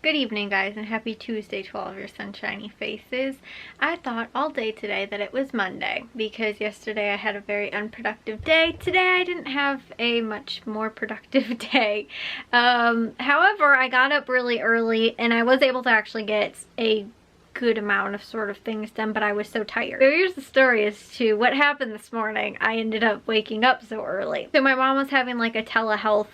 Good evening, guys, and happy Tuesday to all of your sunshiny faces. I thought all day today that it was Monday because yesterday I had a very unproductive day. Today I didn't have a much more productive day. However, I got up really early and I was able to actually get a good amount of sort of things done, but I was so tired. So here's the story as to what happened this morning. I ended up waking up so early. So my mom was having like a telehealth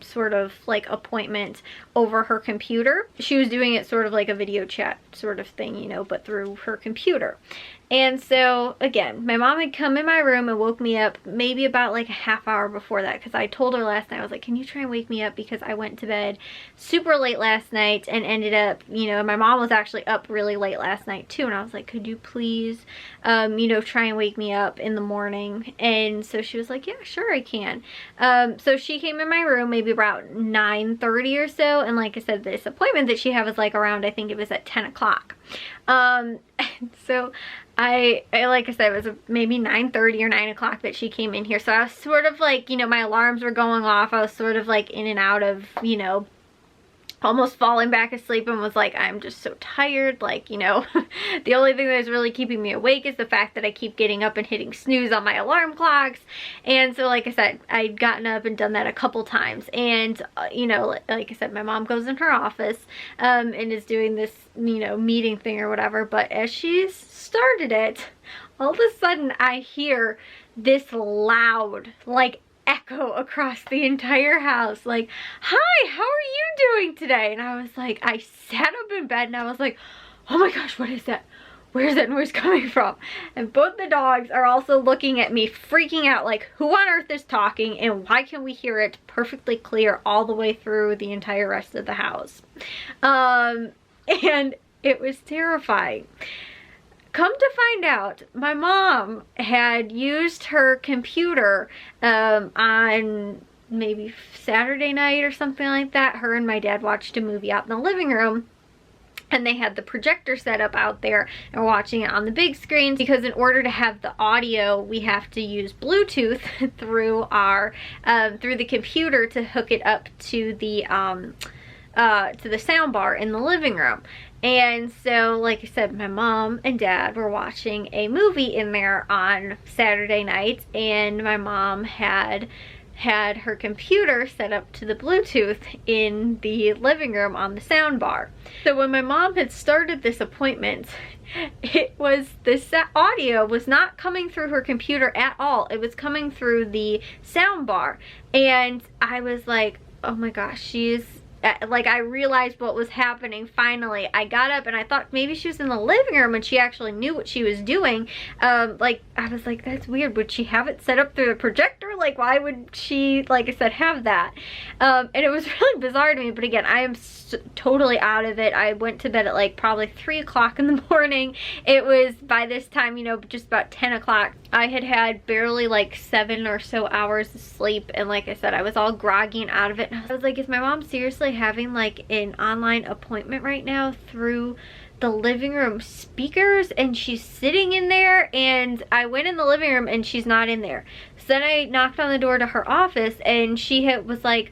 sort of like appointment over her computer. She was doing it sort of like a video chat sort of thing, you know, but through her computer. And so again, my mom had come in my room and woke me up maybe about like a half hour before that, because I told her last night, I was like, can you try and wake me up, because I went to bed super late last night and ended up, you know, my mom was actually up really late last night too, and I was like, could you please you know, try and wake me up in the morning? And so she was like, yeah, sure, I can. So she came in my room maybe about 9:30 or so, and like I said, this appointment that she had was like around, I think it was at 10 o'clock. So I like I said, it was maybe 9:30 or 9 o'clock that she came in here. So I was sort of like, you know, my alarms were going off. I was sort of like in and out of, you know, almost falling back asleep, and was like, I'm just so tired. Like, you know, the only thing that's really keeping me awake is the fact that I keep getting up and hitting snooze on my alarm clocks. And so like I said, I'd gotten up and done that a couple times. And you know, like I said, my mom goes in her office and is doing this, you know, meeting thing or whatever. But as she started it, all of a sudden I hear this loud, like, echo across the entire house, like, hi, how are you doing today? And I was like, I sat up in bed and I was like, oh my gosh, what is that? Where's that noise coming from? And both the dogs are also looking at me, freaking out, like, who on earth is talking and why can we hear it perfectly clear all the way through the entire rest of the house? And it was terrifying. Come to find out, my mom had used her computer on maybe Saturday night or something like that. Her and my dad watched a movie out in the living room, and they had the projector set up out there and we're watching it on the big screen, because in order to have the audio, we have to use Bluetooth through our through the computer to hook it up to the sound bar in the living room. And so, like I said, my mom and dad were watching a movie in there on Saturday night, and my mom had her computer set up to the Bluetooth in the living room on the sound bar. So when my mom had started this appointment, it was, this audio was not coming through her computer at all. It was coming through the sound bar. And I was like, oh my gosh, she's, like, I realized what was happening finally. I got up and I thought maybe she was in the living room and she actually knew what she was doing. Like, I was like, that's weird. Would she have it set up through the projector? Like, why would she, like I said, have that? And it was really bizarre to me, but again, I am totally out of it. I went to bed at like probably 3 o'clock in the morning. It was, by this time, you know, just about 10 o'clock. I had barely like 7 or so hours of sleep, and like I said, I was all groggy and out of it. And I was like, is my mom seriously having like an online appointment right now through the living room speakers, and she's sitting in there? And I went in the living room and she's not in there. So then I knocked on the door to her office, and she was like,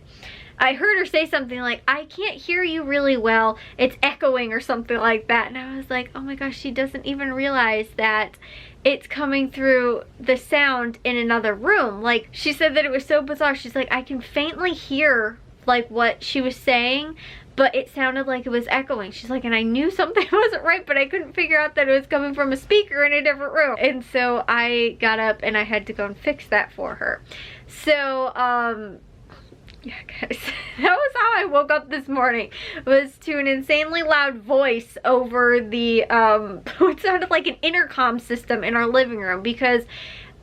I heard her say something like, I can't hear you really well, it's echoing or something like that. And I was like, oh my gosh, she doesn't even realize that it's coming through the sound in another room. Like, she said that it was so bizarre. She's like, I can faintly hear like what she was saying, but it sounded like it was echoing. She's like, and I knew something wasn't right, but I couldn't figure out that it was coming from a speaker in a different room. And so I got up and I had to go and fix that for her. So yeah, guys, that was how I woke up this morning, was to an insanely loud voice over the what sounded like an intercom system in our living room. Because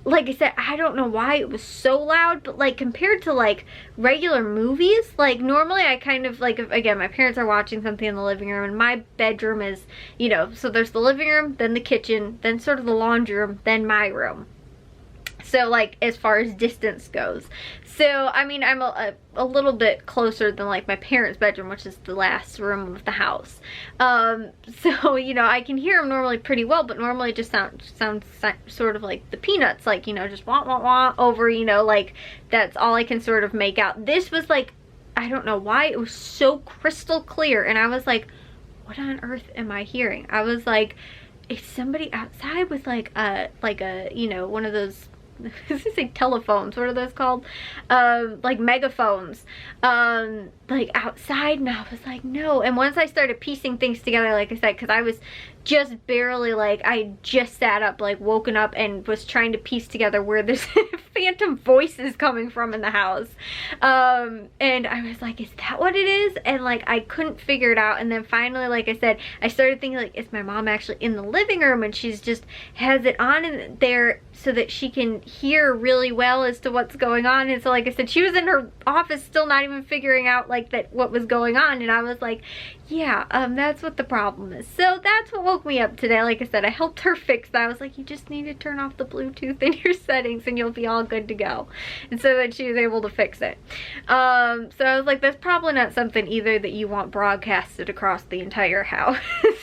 like I said, I don't know why it was so loud, but like compared to like regular movies, like normally I kind of like, again, my parents are watching something in the living room, and my bedroom is, you know, so there's the living room, then the kitchen, then sort of the laundry room, then my room. So like as far as distance goes, so I mean, I'm a little bit closer than like my parents' bedroom, which is the last room of the house. So you know, I can hear them normally pretty well, but normally it just sounds sort of like the Peanuts, like, you know, just wah wah wah over, you know, like that's all I can sort of make out. This was like I don't know why, it was so crystal clear. And I was like, what on earth am I hearing? I was like, is somebody outside with like a, you know, one of those, I was gonna say telephones, what are those called? Like megaphones, like outside? And I was like, no. And once I started piecing things together, like I said, because I was just barely, like, I just sat up, like woken up and was trying to piece together where this phantom voice is coming from in the house. And I was like, is that what it is? And like, I couldn't figure it out. And then finally, like I said, I started thinking, like, is my mom actually in the living room and she's just has it on in there so that she can hear really well as to what's going on? And so, like I said, she was in her office still not even figuring out like that what was going on. And I was like, yeah, that's what the problem is. So that's what woke me up today. Like I said, I helped her fix that. I was like, you just need to turn off the Bluetooth in your settings and you'll be all good to go. And so then she was able to fix it. So I was like, that's probably not something either that you want broadcasted across the entire house.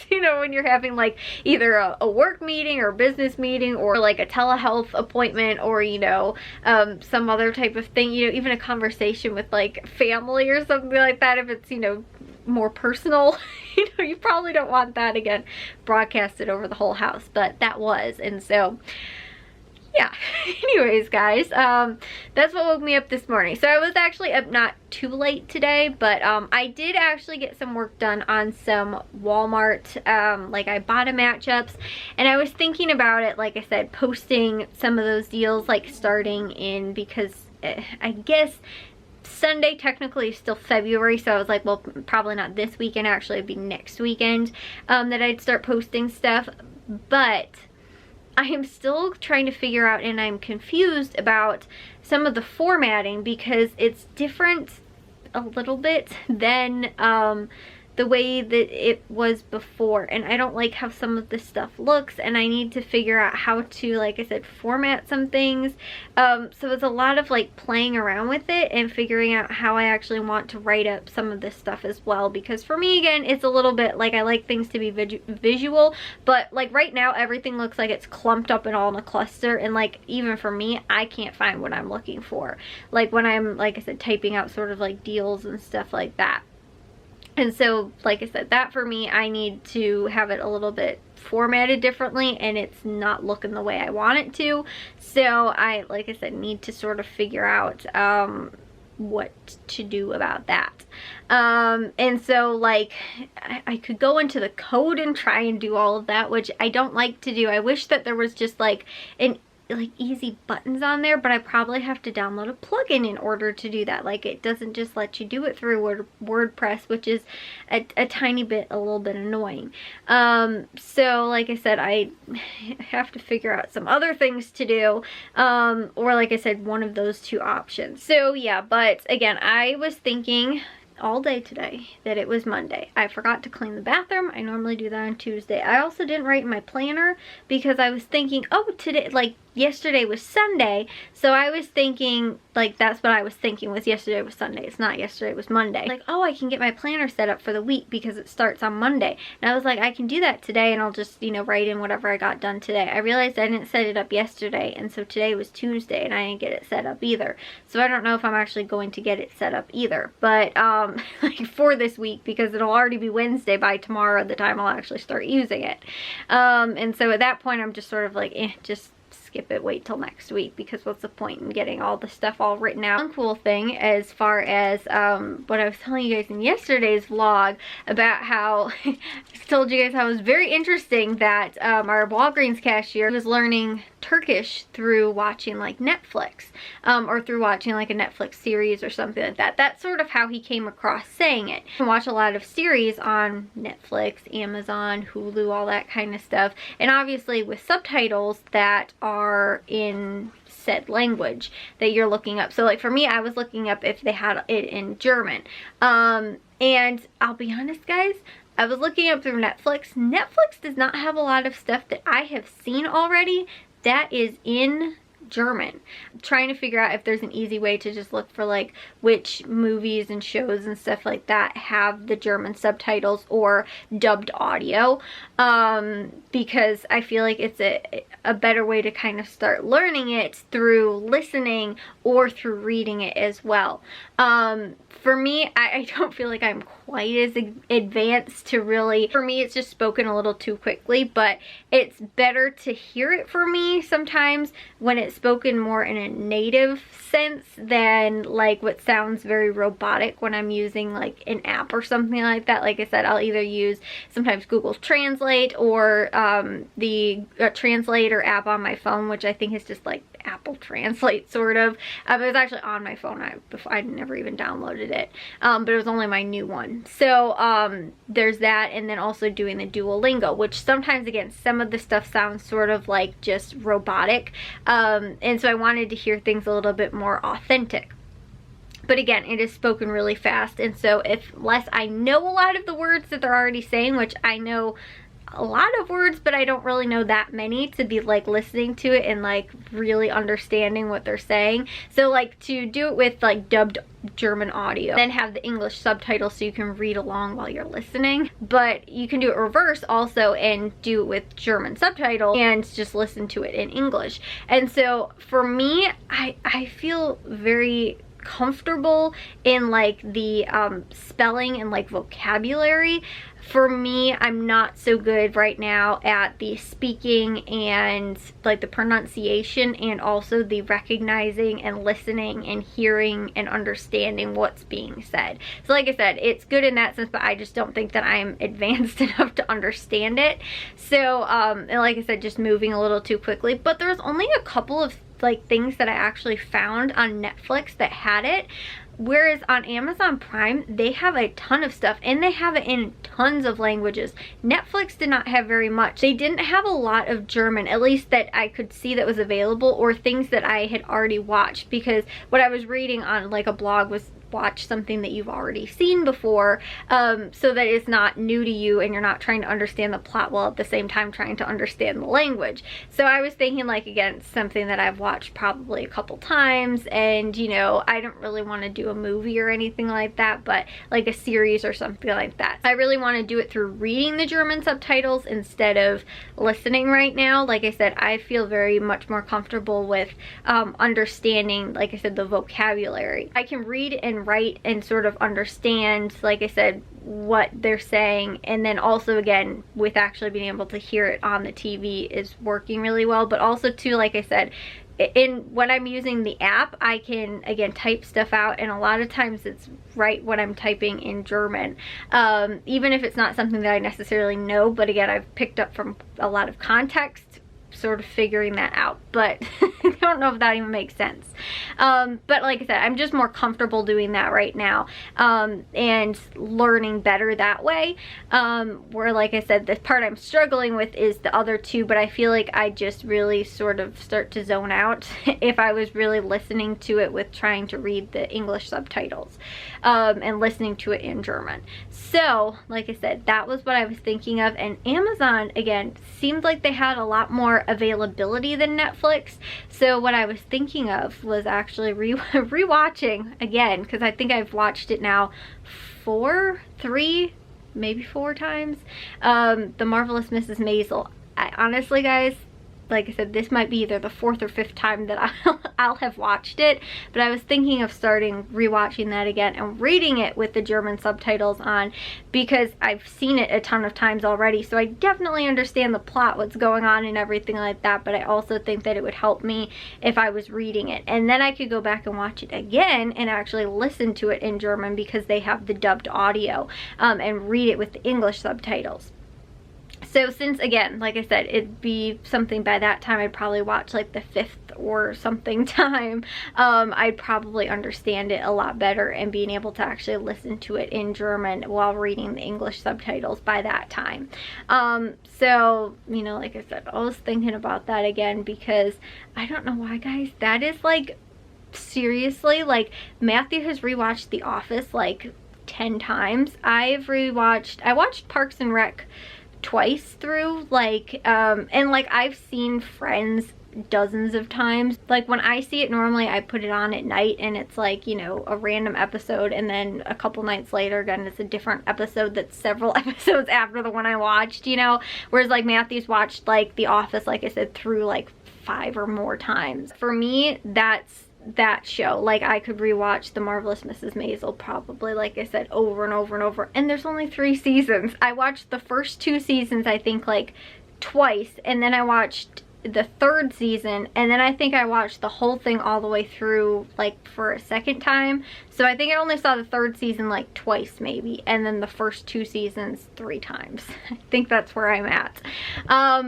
You know, when you're having like either a work meeting or business meeting or like a telehealth appointment or, you know, some other type of thing, you know, even a conversation with like family or something like that, if it's, you know, more personal, you know, you probably don't want that again broadcasted over the whole house, but that was. And so yeah, anyways guys, that's what woke me up this morning. So I was actually up not too late today, but I did actually get some work done on some Walmart, like I bought a matchups, and I was thinking about it, like I said, posting some of those deals like starting in, because I guess Sunday technically is still February, so I was like, well, probably not this weekend, actually it'd be next weekend that I'd start posting stuff. But I am still trying to figure out, and I'm confused about some of the formatting because it's different a little bit than the way that it was before, and I don't like how some of this stuff looks, and I need to figure out how to, like I said, format some things. So it's a lot of like playing around with it and figuring out how I actually want to write up some of this stuff as well, because for me, again, it's a little bit like I like things to be visual, but like right now everything looks like it's clumped up and all in a cluster, and like even for me, I can't find what I'm looking for, like when I'm, like I said, typing out sort of like deals and stuff like that. And so, like I said, that for me, I need to have it a little bit formatted differently, and it's not looking the way I want it to. So I, like I said, need to sort of figure out what to do about that. And so like I could go into the code and try and do all of that, which I don't like to do. I wish that there was just like an easy buttons on there, but I probably have to download a plugin in order to do that. Like, it doesn't just let you do it through WordPress, which is a tiny bit, a little bit annoying. So like I said, I have to figure out some other things to do, or like I said, one of those two options. So yeah, but again, I was thinking all day today that it was Monday. I forgot to clean the bathroom. I normally do that on Tuesday. I also didn't write in my planner because I was thinking, oh, today, like yesterday was Sunday, so I was thinking, like, that's what I was thinking was yesterday was Sunday. It's not, yesterday was Monday. Like, oh, I can get my planner set up for the week because it starts on Monday. And I was like, I can do that today and I'll just, you know, write in whatever I got done today. I realized I didn't set it up yesterday, and so today was Tuesday and I didn't get it set up either. So I don't know if I'm actually going to get it set up either, but like for this week, because it'll already be Wednesday by tomorrow, the time I'll actually start using it. And so at that point, I'm just sort of like, just skip it, wait till next week, because what's the point in getting all the stuff all written out. One cool thing as far as what I was telling you guys in yesterday's vlog about how I told you guys how it was very interesting that our Walgreens cashier was learning Turkish through watching like Netflix, or through watching like a Netflix series or something like that. That's sort of how he came across saying it. I watch a lot of series on Netflix, Amazon, Hulu, all that kind of stuff, and obviously with subtitles that are in said language that you're looking up. So like for me, I was looking up if they had it in German, and I'll be honest guys, I was looking up through Netflix. Netflix does not have a lot of stuff that I have seen already that is in German. I'm trying to figure out if there's an easy way to just look for like which movies and shows and stuff like that have the German subtitles or dubbed audio, because I feel like it's a better way to kind of start learning it through listening or through reading it as well. For me, I don't feel like I'm quite as advanced to really, for me it's just spoken a little too quickly, but it's better to hear it for me sometimes when it's spoken more in a native sense than like what sounds very robotic when I'm using like an app or something like that. Like I said, I'll either use sometimes Google Translate or the translator app on my phone, which I think is just like Apple Translate sort of. It was actually on my phone. I'd never even downloaded it, but it was only my new one. So there's that, and then also doing the Duolingo, which sometimes, again, some of the stuff sounds sort of like just robotic, and so I wanted to hear things a little bit more authentic. But again, it is spoken really fast, and so unless I know a lot of the words that they're already saying, which I know a lot of words, but I don't really know that many to be like listening to it and like really understanding what they're saying. So like to do it with like dubbed German audio, then have the English subtitles so you can read along while you're listening. But you can do it reverse also and do it with German subtitles and just listen to it in English. And so for me, I feel very comfortable in like the spelling and like vocabulary. For me, I'm not so good right now at the speaking and like the pronunciation, and also the recognizing and listening and hearing and understanding what's being said. So like I said, it's good in that sense, but I just don't think that I'm advanced enough to understand it. So and like I said, just moving a little too quickly. But there's only a couple of like things that I actually found on Netflix that had it, whereas on Amazon Prime they have a ton of stuff and they have it in tons of languages. Netflix did not have very much. They didn't have a lot of German, at least that I could see that was available, or things that I had already watched, because what I was reading on like a blog was watch something that you've already seen before, so that it's not new to you and you're not trying to understand the plot while at the same time trying to understand the language. So I was thinking like, again, something that I've watched probably a couple times, and you know, I don't really want to do a movie or anything like that, but like a series or something like that. I really want to do it through reading the German subtitles instead of listening right now. Like I said, I feel very much more comfortable with understanding, like I said, the vocabulary. I can read and write and sort of understand, like I said, what they're saying, and then also again with actually being able to hear it on the TV is working really well. But also too, like I said, when I'm using the app, I can again type stuff out, and a lot of times it's right what I'm typing in German, even if it's not something that I necessarily know. But again, I've picked up from a lot of context sort of figuring that out, but I don't know if that even makes sense. But like I said, I'm just more comfortable doing that right now, and learning better that way, where like I said, the part I'm struggling with is the other two, but I feel like I just really sort of start to zone out if I was really listening to it with trying to read the English subtitles, and listening to it in German. So like I said, that was what I was thinking of. And Amazon, again, seemed like they had a lot more availability than Netflix. So what I was thinking of was actually rewatching again, because I think I've watched it now maybe four times, The Marvelous Mrs. Maisel. Honestly, guys, like I said, this might be either the fourth or fifth time that I'll have watched it, but I was thinking of rewatching that again and reading it with the German subtitles on, because I've seen it a ton of times already, so I definitely understand the plot, what's going on and everything like that. But I also think that it would help me if I was reading it, and then I could go back and watch it again and actually listen to it in German, because they have the dubbed audio, and read it with the English subtitles. So since, again, like I said, it'd be something by that time I'd probably watch like the fifth or something time, I'd probably understand it a lot better and being able to actually listen to it in German while reading the English subtitles by that time. So, you know, like I said, I was thinking about that again, because I don't know why, guys, that is like, seriously, like Matthew has rewatched The Office like 10 times. I watched Parks and Rec twice through, like, and like I've seen Friends dozens of times. Like when I see it normally, I put it on at night and it's like, you know, a random episode, and then a couple nights later again it's a different episode that's several episodes after the one I watched, you know, whereas like Matthew's watched like The Office, like I said, through like 5 or more times. For me, that's that show. Like I could rewatch The Marvelous Mrs. Maisel probably, like I said, over and over and over, and there's only 3 seasons. I watched the first 2 seasons I think like twice, and then I watched the 3rd season, and then I think I watched the whole thing all the way through like for a second time. So I think I only saw the 3rd season like twice maybe, and then the first 2 seasons 3 times. I think that's where I'm at.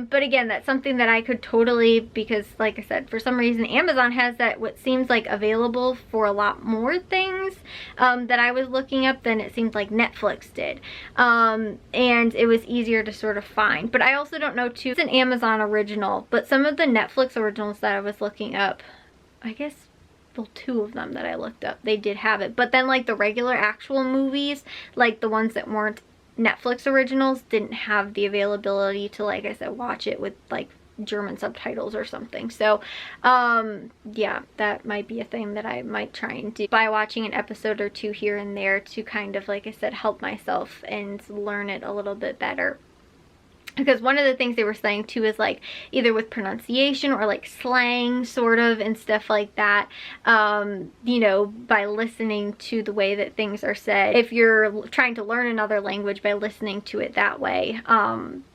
But again, that's something that I could totally, because like I said, for some reason Amazon has that what seems like available for a lot more things that I was looking up than it seemed like Netflix did. And it was easier to sort of find. But I also don't know too, it's an Amazon original, but some of the Netflix originals that I was looking up, I guess, well, 2 of them that I looked up, they did have it. But then like the regular actual movies, like the ones that weren't Netflix originals, didn't have the availability to, like I said, watch it with like German subtitles or something. So yeah, that might be a thing that I might try and do by watching an episode or 2 here and there to kind of, like I said, help myself and learn it a little bit better. Because one of the things they were saying too is like either with pronunciation or like slang sort of and stuff like that, you know, by listening to the way that things are said, if you're trying to learn another language by listening to it that way,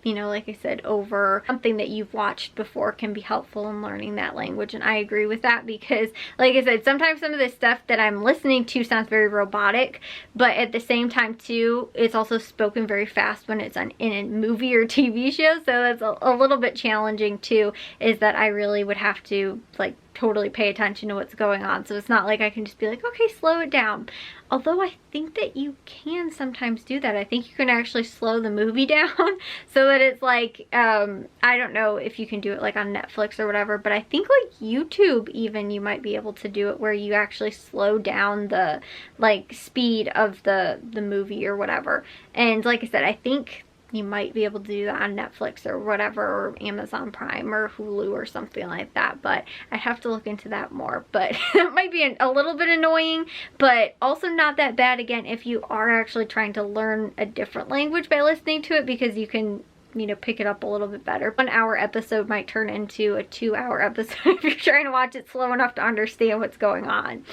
you know, like I said, over something that you've watched before can be helpful in learning that language. And I agree with that because, like I said, sometimes some of this stuff that I'm listening to sounds very robotic, but at the same time too, it's also spoken very fast when it's in a movie or TV show, so that's a little bit challenging too, is that I really would have to like totally pay attention to what's going on. So it's not like I can just be like, okay, slow it down. Although I think that you can sometimes do that. I think you can actually slow the movie down so that it's like, I don't know if you can do it like on Netflix or whatever, but I think like YouTube even, you might be able to do it where you actually slow down the like speed of the movie or whatever. And like I said, I think you might be able to do that on Netflix or whatever, or Amazon Prime or Hulu or something like that, but I'd have to look into that more. But that might be a little bit annoying, but also not that bad again if you are actually trying to learn a different language by listening to it, because you can, you know, pick it up a little bit better. 1 hour episode might turn into a 2-hour episode if you're trying to watch it slow enough to understand what's going on.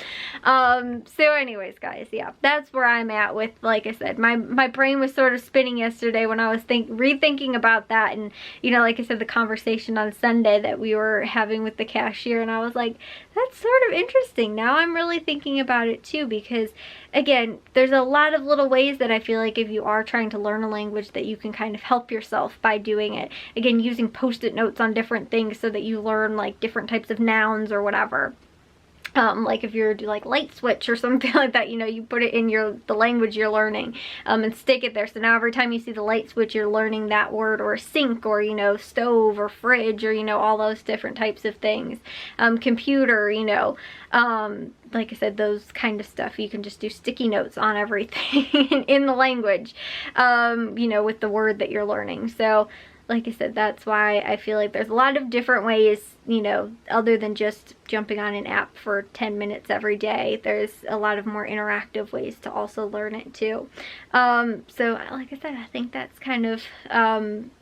So anyways, guys, yeah, that's where I'm at with, like I said, my brain was sort of spinning yesterday when I was rethinking about that, and you know, like I said, the conversation on Sunday that we were having with the cashier, and I was like, that's sort of interesting. Now I'm really thinking about it too, because again, there's a lot of little ways that I feel like if you are trying to learn a language that you can kind of help yourself by doing it. Again, using post-it notes on different things so that you learn like different types of nouns or whatever. Like if you're like light switch or something like that, you know, you put it in the language you're learning, and stick it there. So now every time you see the light switch, you're learning that word, or sink, or, you know, stove, or fridge, or, you know, all those different types of things. Computer, you know, like I said, those kind of stuff, you can just do sticky notes on everything in the language, you know, with the word that you're learning. So like I said, that's why I feel like there's a lot of different ways, you know, other than just jumping on an app for 10 minutes every day. There's a lot of more interactive ways to also learn it too. So like I said, I think that's kind of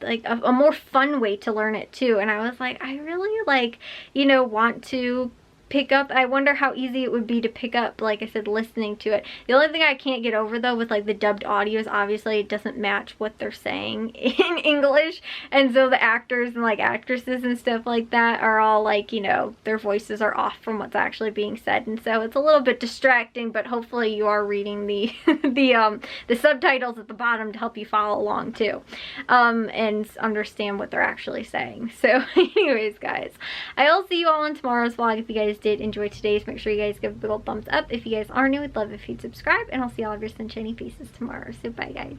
like a more fun way to learn it too. And I was like, I really like, you know, want to pick up. I wonder how easy it would be to pick up, like I said, listening to it. The only thing I can't get over though with like the dubbed audio is obviously it doesn't match what they're saying in English, and so the actors and like actresses and stuff like that are all like, you know, their voices are off from what's actually being said, and so it's a little bit distracting, but hopefully you are reading the the subtitles at the bottom to help you follow along too, and understand what they're actually saying. So anyways, guys, I'll see you all in tomorrow's vlog. If you guys did enjoy today's, make sure you guys give a big old thumbs up. If you guys are new, I'd love if you'd subscribe, and I'll see all of your sunshiny faces tomorrow. So bye, guys.